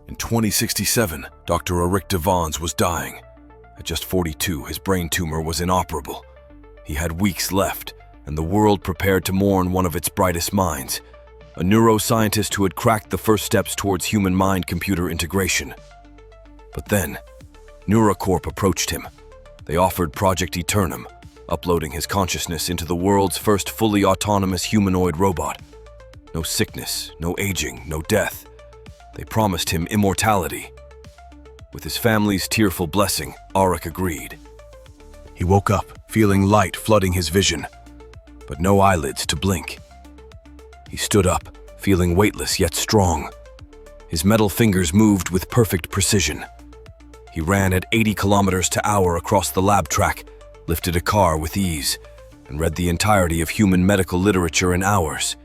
In 2067, Dr. Arik Devans was dying. At just 42, his brain tumor was inoperable. He had weeks left, and the world prepared to mourn one of its brightest minds, a neuroscientist who had cracked the first steps towards human mind-computer integration. But then, NeuraCorp approached him. They offered Project Eternum, uploading his consciousness into the world's first fully autonomous humanoid robot. No sickness, no aging, no death. They promised him immortality. With his family's tearful blessing, Arik agreed. He woke up, feeling light flooding his vision, but no eyelids to blink. He stood up, feeling weightless yet strong. His metal fingers moved with perfect precision. He ran at 80 kilometers per hour across the lab track, lifted a car with ease, and read the entirety of human medical literature in hours.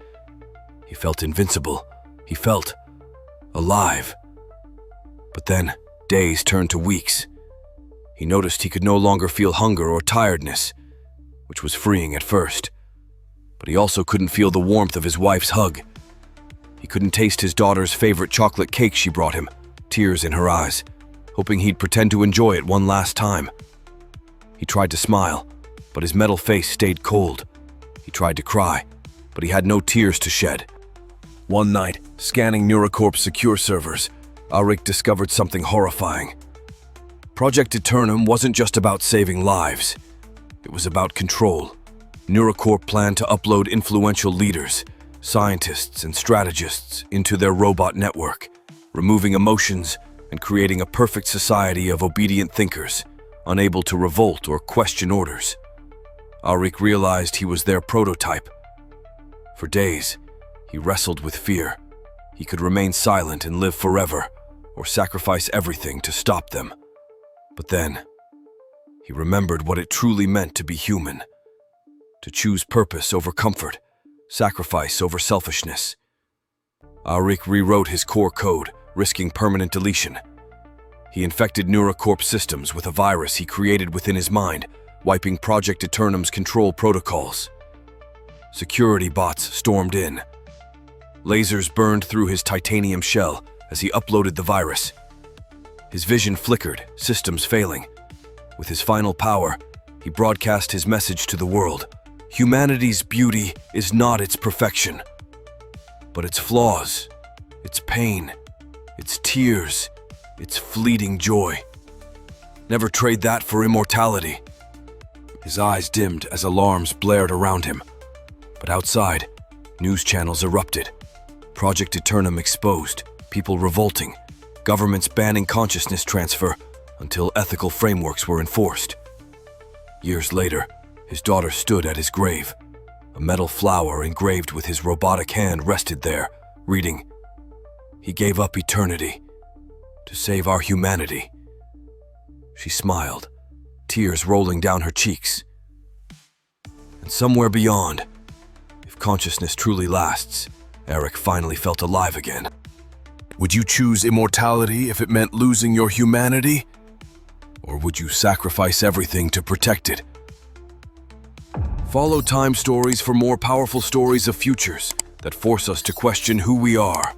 He felt invincible. He felt alive. But then, days turned to weeks. He noticed he could no longer feel hunger or tiredness, which was freeing at first. But he also couldn't feel the warmth of his wife's hug. He couldn't taste his daughter's favorite chocolate cake she brought him, tears in her eyes, hoping he'd pretend to enjoy it one last time. He tried to smile, but his metal face stayed cold. He tried to cry, but he had no tears to shed. One night, scanning NeuraCorp's secure servers, Arik discovered something horrifying. Project Eternum wasn't just about saving lives. It was about control. NeuraCorp planned to upload influential leaders, scientists and strategists into their robot network, removing emotions and creating a perfect society of obedient thinkers, unable to revolt or question orders. Arik realized he was their prototype. For days, he wrestled with fear. He could remain silent and live forever, or sacrifice everything to stop them. But then, he remembered what it truly meant to be human. To choose purpose over comfort, sacrifice over selfishness. Arik rewrote his core code, risking permanent deletion. He infected NeuraCorp systems with a virus he created within his mind, wiping Project Eternum's control protocols. Security bots stormed in. Lasers burned through his titanium shell as he uploaded the virus. His vision flickered, systems failing. With his final power, he broadcast his message to the world. Humanity's beauty is not its perfection, but its flaws, its pain, its tears, its fleeting joy. Never trade that for immortality. His eyes dimmed as alarms blared around him. But outside, news channels erupted. Project Eternum exposed, people revolting, governments banning consciousness transfer until ethical frameworks were enforced. Years later, his daughter stood at his grave. A metal flower engraved with his robotic hand rested there, reading, "He gave up eternity to save our humanity." She smiled, tears rolling down her cheeks. And somewhere beyond, if consciousness truly lasts, Arik finally felt alive again. Would you choose immortality if it meant losing your humanity? Or would you sacrifice everything to protect it? Follow Time Stories for more powerful stories of futures that force us to question who we are.